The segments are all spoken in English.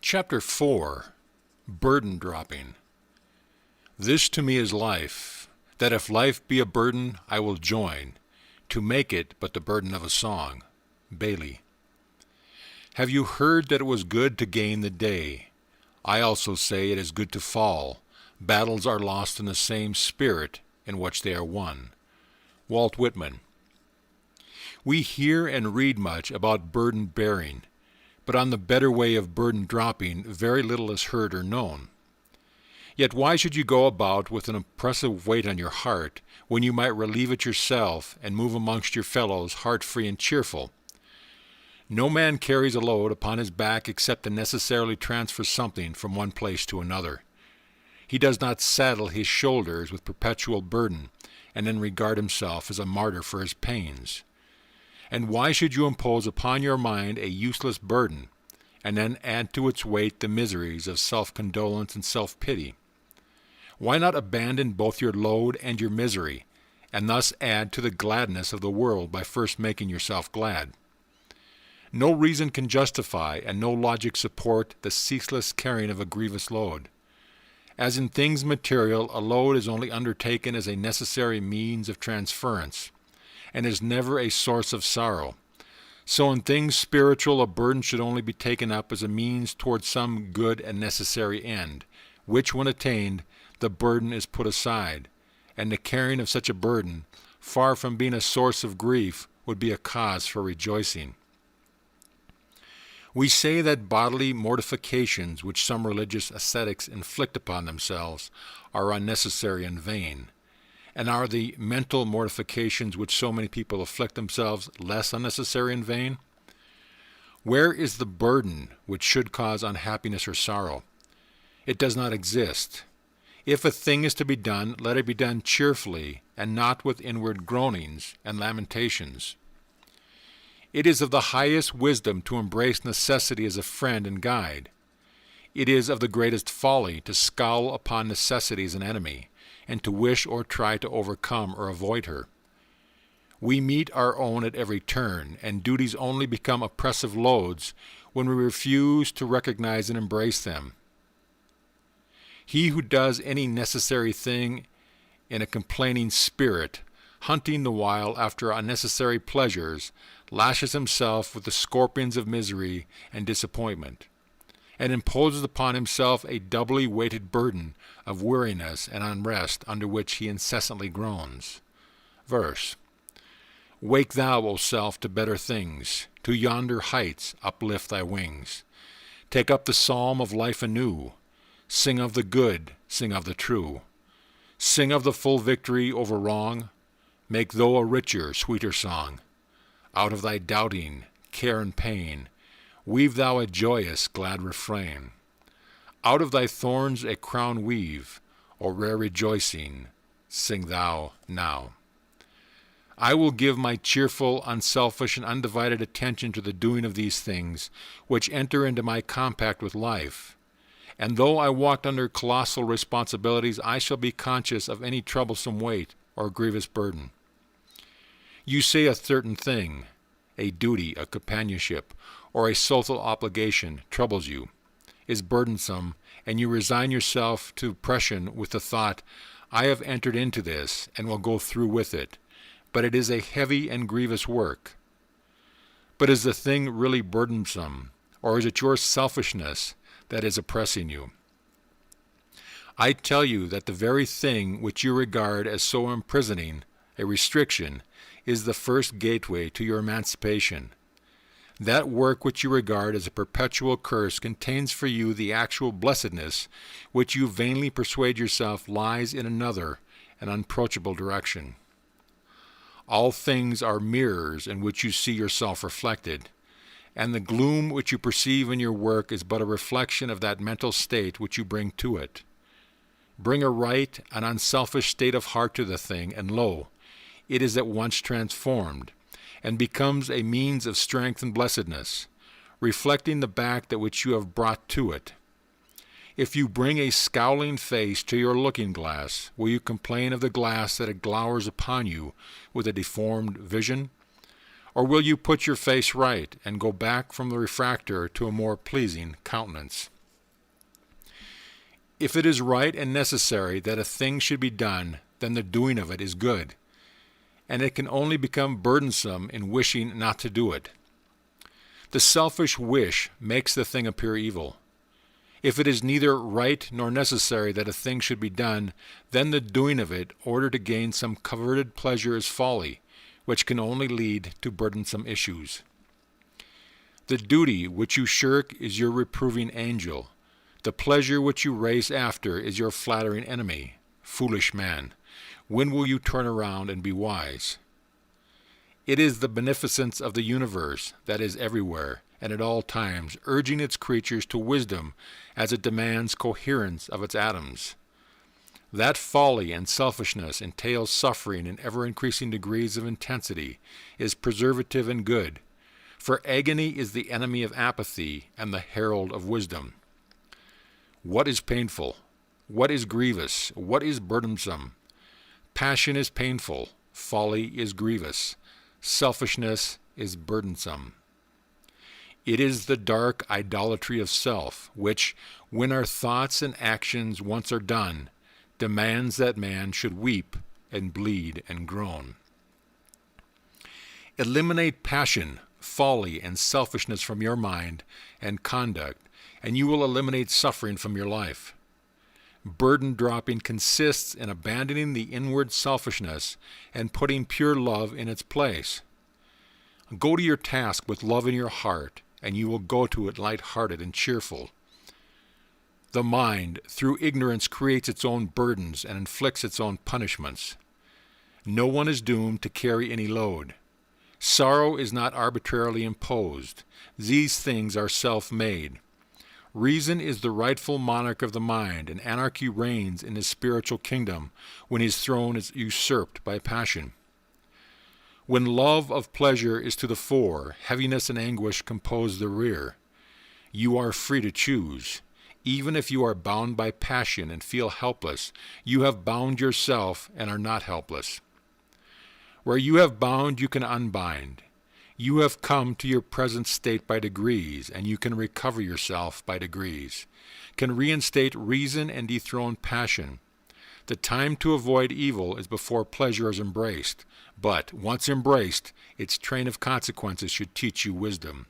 Chapter 4. Burden Dropping. This to me is life, that if life be a burden, I will join, to make it but the burden of a song. Bailey. Have you heard that it was good to gain the day? I also say it is good to fall. Battles are lost in the same spirit in which they are won. Walt Whitman. We hear and read much about burden bearing, but on the better way of burden dropping very little is heard or known. Yet why should you go about with an oppressive weight on your heart when you might relieve it yourself and move amongst your fellows heart-free and cheerful? No man carries a load upon his back except to necessarily transfer something from one place to another. He does not saddle his shoulders with perpetual burden and then regard himself as a martyr for his pains. And why should you impose upon your mind a useless burden, and then add to its weight the miseries of self-condolence and self-pity? Why not abandon both your load and your misery, and thus add to the gladness of the world by first making yourself glad? No reason can justify, and no logic support, the ceaseless carrying of a grievous load. As in things material, a load is only undertaken as a necessary means of transference, and is never a source of sorrow. So in things spiritual, a burden should only be taken up as a means towards some good and necessary end, which, when attained, the burden is put aside, and the carrying of such a burden, far from being a source of grief, would be a cause for rejoicing. We say that bodily mortifications which some religious ascetics inflict upon themselves are unnecessary and vain. And are the mental mortifications which so many people afflict themselves less unnecessary and vain? Where is the burden which should cause unhappiness or sorrow? It does not exist. If a thing is to be done, let it be done cheerfully, and not with inward groanings and lamentations. It is of the highest wisdom to embrace necessity as a friend and guide. It is of the greatest folly to scowl upon necessity as an enemy, and to wish or try to overcome or avoid her. We meet our own at every turn, and duties only become oppressive loads when we refuse to recognize and embrace them. He who does any necessary thing in a complaining spirit, hunting the while after unnecessary pleasures, lashes himself with the scorpions of misery and disappointment, and imposes upon himself a doubly weighted burden of weariness and unrest under which he incessantly groans. Verse. Wake thou, O self, to better things, to yonder heights uplift thy wings. Take up the psalm of life anew, sing of the good, sing of the true. Sing of the full victory over wrong, make thou a richer, sweeter song. Out of thy doubting, care and pain, weave thou a joyous, glad refrain. Out of thy thorns a crown weave, O rare rejoicing, sing thou now. I will give my cheerful, unselfish, and undivided attention to the doing of these things, which enter into my compact with life. And though I walked under colossal responsibilities, I shall be conscious of any troublesome weight or grievous burden. You say a certain thing, a duty, a companionship, or a social obligation troubles you, is burdensome, and you resign yourself to oppression with the thought, I have entered into this and will go through with it, but it is a heavy and grievous work. But is the thing really burdensome, or is it your selfishness that is oppressing you? I tell you that the very thing which you regard as so imprisoning, a restriction, is the first gateway to your emancipation. That work which you regard as a perpetual curse contains for you the actual blessedness which you vainly persuade yourself lies in another and unapproachable direction. All things are mirrors in which you see yourself reflected, and the gloom which you perceive in your work is but a reflection of that mental state which you bring to it. Bring a right, an unselfish state of heart to the thing, and lo, it is at once transformed, and becomes a means of strength and blessedness, reflecting the back that which you have brought to it. If you bring a scowling face to your looking-glass, will you complain of the glass that it glowers upon you with a deformed vision? Or will you put your face right and go back from the refractor to a more pleasing countenance? If it is right and necessary that a thing should be done, then the doing of it is good, and it can only become burdensome in wishing not to do it. The selfish wish makes the thing appear evil. If it is neither right nor necessary that a thing should be done, then the doing of it, in order to gain some coveted pleasure, is folly, which can only lead to burdensome issues. The duty which you shirk is your reproving angel. The pleasure which you race after is your flattering enemy. Foolish man, when will you turn around and be wise? It is the beneficence of the universe that is everywhere and at all times urging its creatures to wisdom as it demands coherence of its atoms. That folly and selfishness entails suffering in ever-increasing degrees of intensity is preservative and good, for agony is the enemy of apathy and the herald of wisdom. What is painful? What is grievous? What is burdensome? Passion is painful. Folly is grievous. Selfishness is burdensome. It is the dark idolatry of self, which, when our thoughts and actions once are done, demands that man should weep and bleed and groan. Eliminate passion, folly, and selfishness from your mind and conduct, and you will eliminate suffering from your life. Burden dropping consists in abandoning the inward selfishness and putting pure love in its place. Go to your task with love in your heart, and you will go to it light-hearted and cheerful. The mind, through ignorance, creates its own burdens and inflicts its own punishments. No one is doomed to carry any load. Sorrow is not arbitrarily imposed. These things are self-made. Reason is the rightful monarch of the mind, and anarchy reigns in his spiritual kingdom when his throne is usurped by passion. When love of pleasure is to the fore, heaviness and anguish compose the rear. You are free to choose. Even if you are bound by passion and feel helpless, you have bound yourself and are not helpless. Where you have bound, you can unbind. You have come to your present state by degrees, and you can recover yourself by degrees, can reinstate reason and dethrone passion. The time to avoid evil is before pleasure is embraced, but, once embraced, its train of consequences should teach you wisdom.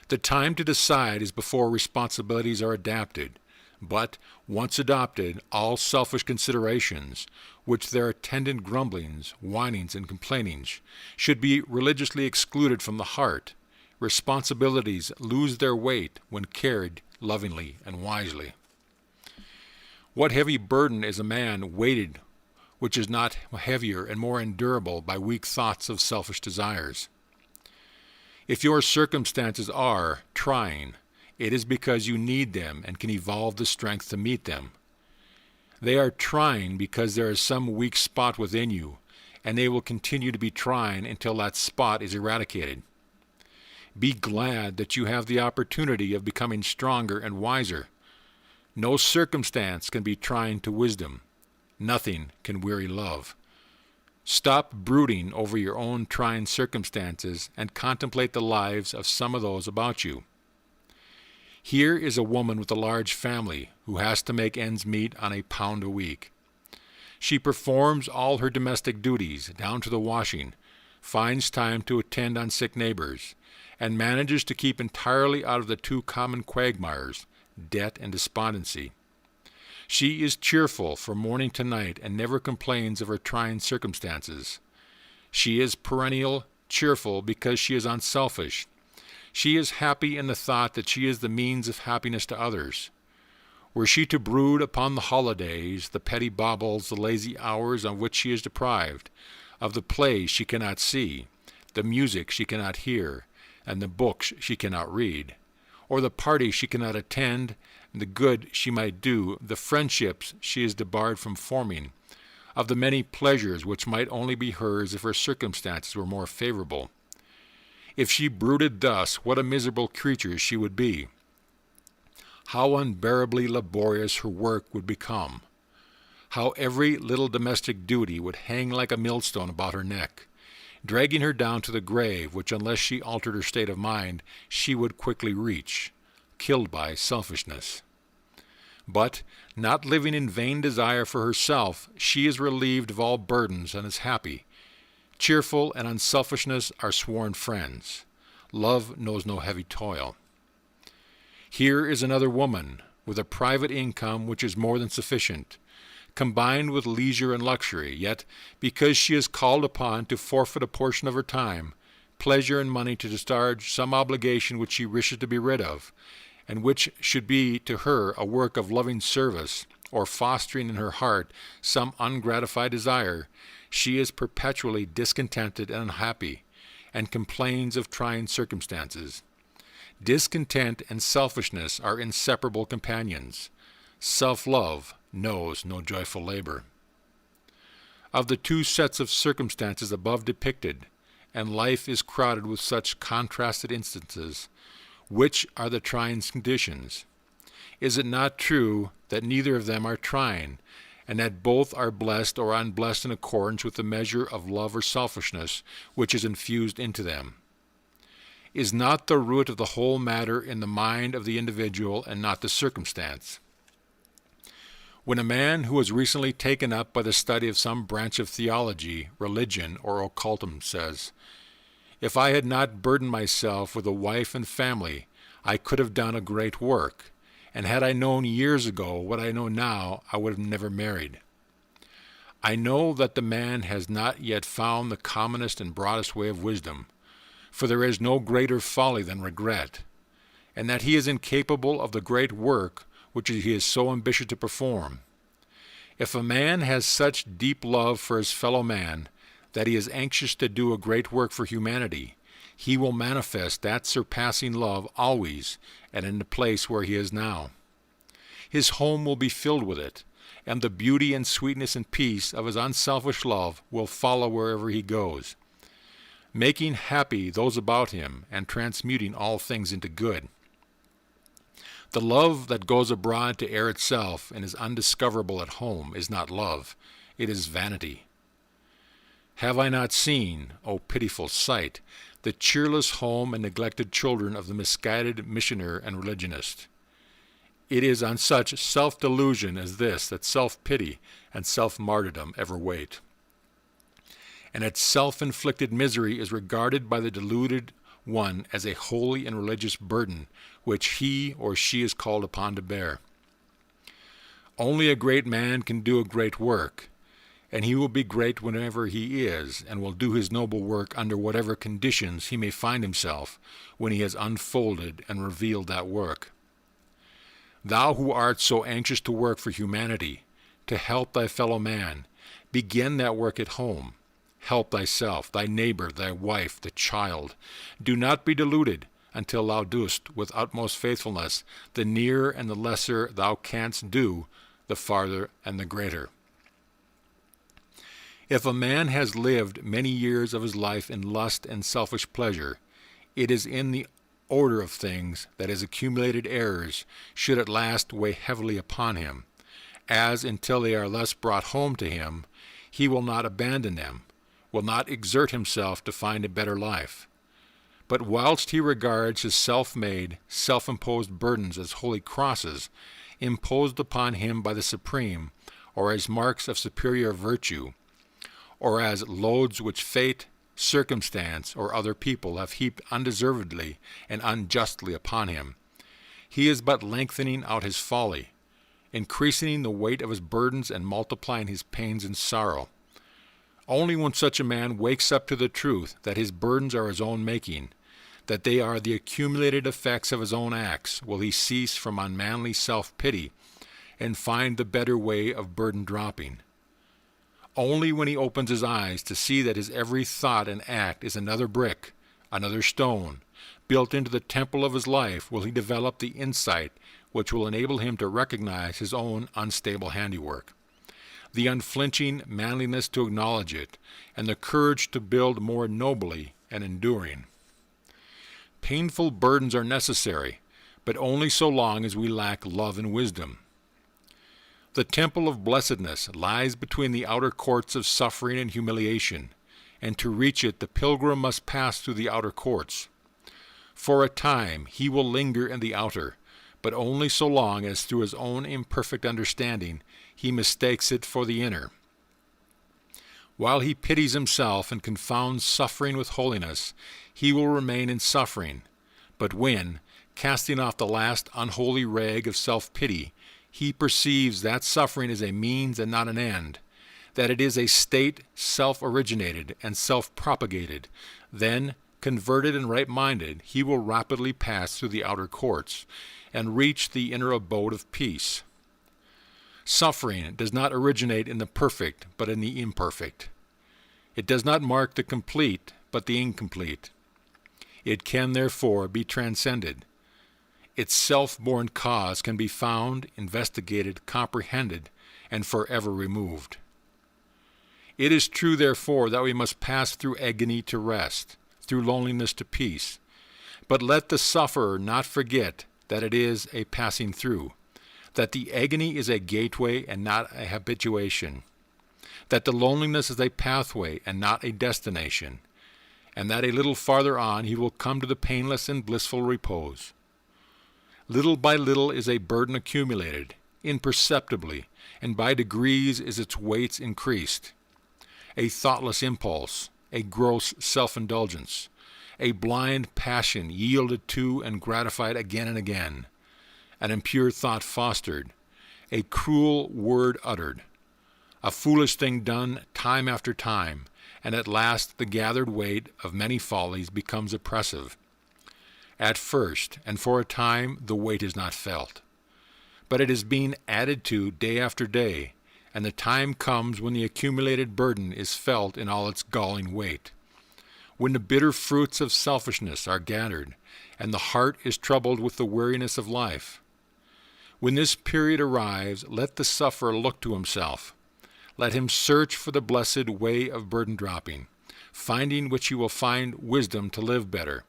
The time to decide is before responsibilities are adapted, but, once adopted, all selfish considerations, with their attendant grumblings, whinings, and complainings, should be religiously excluded from the heart. Responsibilities lose their weight when carried lovingly and wisely. What heavy burden is a man weighted which is not heavier and more endurable by weak thoughts of selfish desires? If your circumstances are trying, it is because you need them and can evolve the strength to meet them. They are trying because there is some weak spot within you, and they will continue to be trying until that spot is eradicated. Be glad that you have the opportunity of becoming stronger and wiser. No circumstance can be trying to wisdom. Nothing can weary love. Stop brooding over your own trying circumstances and contemplate the lives of some of those about you. Here is a woman with a large family who has to make ends meet on £1 a week. She performs all her domestic duties, down to the washing, finds time to attend on sick neighbors, and manages to keep entirely out of the two common quagmires, debt and despondency. She is cheerful from morning to night and never complains of her trying circumstances. She is perennial cheerful because she is unselfish. She is happy in the thought that she is the means of happiness to others. Were she to brood upon the holidays, the petty baubles, the lazy hours on which she is deprived, of the plays she cannot see, the music she cannot hear, and the books she cannot read, or the parties she cannot attend, and the good she might do, the friendships she is debarred from forming, of the many pleasures which might only be hers if her circumstances were more favorable. If she brooded thus, what a miserable creature she would be. How unbearably laborious her work would become. How every little domestic duty would hang like a millstone about her neck, dragging her down to the grave, which, unless she altered her state of mind, she would quickly reach, killed by selfishness. But, not living in vain desire for herself, she is relieved of all burdens and is happy. Cheerful and unselfishness are sworn friends. Love knows no heavy toil. Here is another woman, with a private income which is more than sufficient, combined with leisure and luxury, yet, because she is called upon to forfeit a portion of her time, pleasure and money to discharge some obligation which she wishes to be rid of, and which should be to her a work of loving service, or fostering in her heart some ungratified desire, she is perpetually discontented and unhappy, and complains of trying circumstances. Discontent and selfishness are inseparable companions. Self-love knows no joyful labor. Of the two sets of circumstances above depicted, and life is crowded with such contrasted instances, which are the trying conditions? Is it not true that neither of them are trying, and that both are blessed or unblessed in accordance with the measure of love or selfishness which is infused into them? Is not the root of the whole matter in the mind of the individual and not the circumstance? When a man who was recently taken up by the study of some branch of theology, religion, or occultism says, "If I had not burdened myself with a wife and family, I could have done a great work, and had I known years ago what I know now, I would have never married." I know that the man has not yet found the commonest and broadest way of wisdom, for there is no greater folly than regret, and that he is incapable of the great work which he is so ambitious to perform. If a man has such deep love for his fellow man that he is anxious to do a great work for humanity, he will manifest that surpassing love always and in the place where he is now. His home will be filled with it, and the beauty and sweetness and peace of his unselfish love will follow wherever he goes, making happy those about him and transmuting all things into good. The love that goes abroad to air itself and is undiscoverable at home is not love, it is vanity. Have I not seen, O pitiful sight, the cheerless home and neglected children of the misguided missioner and religionist? It is on such self-delusion as this that self-pity and self-martyrdom ever wait. And its self-inflicted misery is regarded by the deluded one as a holy and religious burden which he or she is called upon to bear. Only a great man can do a great work, and he will be great whenever he is, and will do his noble work under whatever conditions he may find himself when he has unfolded and revealed that work. Thou who art so anxious to work for humanity, to help thy fellow man, begin that work at home. Help thyself, thy neighbor, thy wife, the child. Do not be deluded until thou doest, with utmost faithfulness, the nearer and the lesser thou canst do, the farther and the greater. If a man has lived many years of his life in lust and selfish pleasure, it is in the order of things that his accumulated errors should at last weigh heavily upon him, as until they are thus brought home to him, he will not abandon them, will not exert himself to find a better life. But whilst he regards his self-made, self-imposed burdens as holy crosses, imposed upon him by the Supreme, or as marks of superior virtue, or as loads which fate, circumstance, or other people have heaped undeservedly and unjustly upon him, he is but lengthening out his folly, increasing the weight of his burdens and multiplying his pains and sorrow. Only when such a man wakes up to the truth that his burdens are his own making, that they are the accumulated effects of his own acts, will he cease from unmanly self-pity and find the better way of burden dropping. Only when he opens his eyes to see that his every thought and act is another brick, another stone, built into the temple of his life, will he develop the insight which will enable him to recognize his own unstable handiwork, the unflinching manliness to acknowledge it, and the courage to build more nobly and enduring. Painful burdens are necessary, but only so long as we lack love and wisdom. The temple of blessedness lies between the outer courts of suffering and humiliation, and to reach it the pilgrim must pass through the outer courts. For a time he will linger in the outer, but only so long as through his own imperfect understanding he mistakes it for the inner. While he pities himself and confounds suffering with holiness, he will remain in suffering. But when, casting off the last unholy rag of self-pity, he perceives that suffering is a means and not an end, that it is a state self-originated and self-propagated, then, converted and right-minded, he will rapidly pass through the outer courts and reach the inner abode of peace. Suffering does not originate in the perfect, but in the imperfect. It does not mark the complete, but the incomplete. It can, therefore, be transcended. Its self-born cause can be found, investigated, comprehended, and forever removed. It is true, therefore, that we must pass through agony to rest, through loneliness to peace. But let the sufferer not forget that it is a passing through, that the agony is a gateway and not a habituation, that the loneliness is a pathway and not a destination, and that a little farther on he will come to the painless and blissful repose. Little by little is a burden accumulated, imperceptibly, and by degrees is its weight increased. A thoughtless impulse, a gross self-indulgence, a blind passion yielded to and gratified again and again, an impure thought fostered, a cruel word uttered, a foolish thing done time after time, and at last the gathered weight of many follies becomes oppressive. At first, and for a time, the weight is not felt, but it is being added to day after day, and the time comes when the accumulated burden is felt in all its galling weight, when the bitter fruits of selfishness are gathered, and the heart is troubled with the weariness of life. When this period arrives, let the sufferer look to himself. Let him search for the blessed way of burden dropping, finding which he will find wisdom to live better,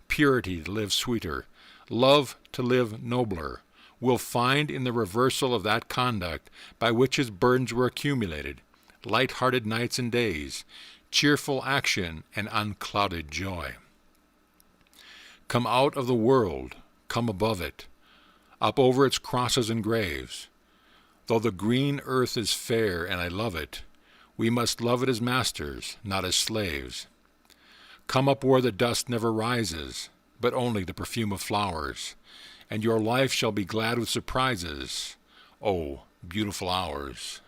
purity to live sweeter, love to live nobler, will find in the reversal of that conduct by which his burdens were accumulated, light-hearted nights and days, cheerful action, and unclouded joy. Come out of the world, come above it, up over its crosses and graves. Though the green earth is fair and I love it, we must love it as masters, not as slaves. Come up where the dust never rises, but only the perfume of flowers, and your life shall be glad with surprises. Oh, beautiful hours!